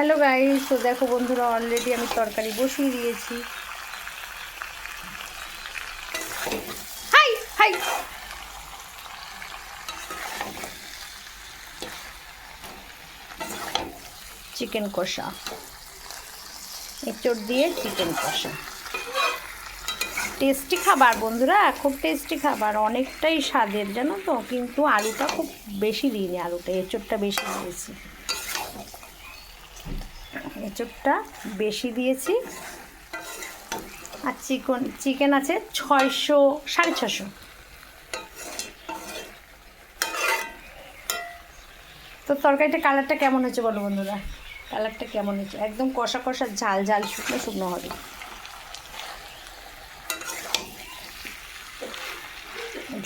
Hello guys, তো দেখো বন্ধুরা, অলরেডি আমি তরকারি বসিয়ে দিয়েছি। হাই হাই, চিকেন কষা, এঁচড় দিয়ে চিকেন কষা। টেস্টি খাবার বন্ধুরা, খুব টেস্টি খাবার, অনেকটাই স্বাদের জানো তো। কিন্তু আলুটা খুব বেশি দিইনি, আলুটা এঁচড়টা বেশি দিয়েছি, এঁচড়টা বেশি দিয়েছি। আর চিকেন আছে 600, 650। তো তরকারিটা কালারটা কেমন হয়েছে বলো বন্ধুরা, কালারটা কেমন হয়েছে? একদম কষা কষা, ঝাল ঝাল, শুকনো শুকনো হবে।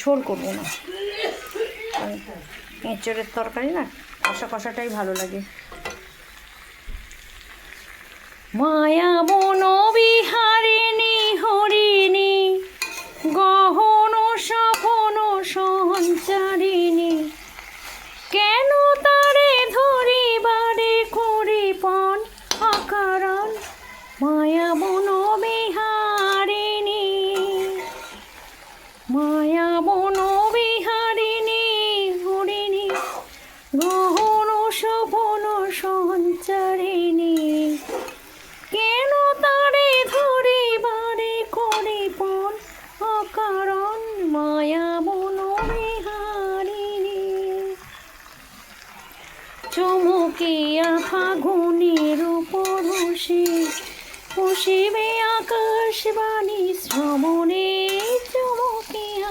ঝোল করবো না, এঁচড়ের তরকারি না, কষা কষাটাই ভালো লাগে। মায়া মন বিহারিণী হরিণী, গহন সপন সঞ্চারিণী, কেন তারে ধরিবারে করিপন আকারণ। মায়া মন বিহারিণী, মায়া মন বিহারিণী হরিণী, গহন সপন সঞ্চারিণী, কেন তারে ধরিবারে করিপন অকারণ। মায়া মন বিহারিণী, চমকিয়া ফাগুনের উপর বসিবে আকাশবাণী শ্রবণে, চমকিয়া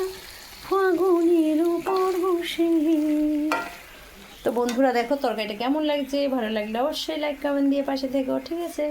ফাগুনের উপর বসে। তো বন্ধুরা দেখো তরকারিটা কেমন লাগছে, ভালো লাগলে অবশ্যই লাইক কমেন্ট দিয়ে পাশে থেকো, ঠিক আছে।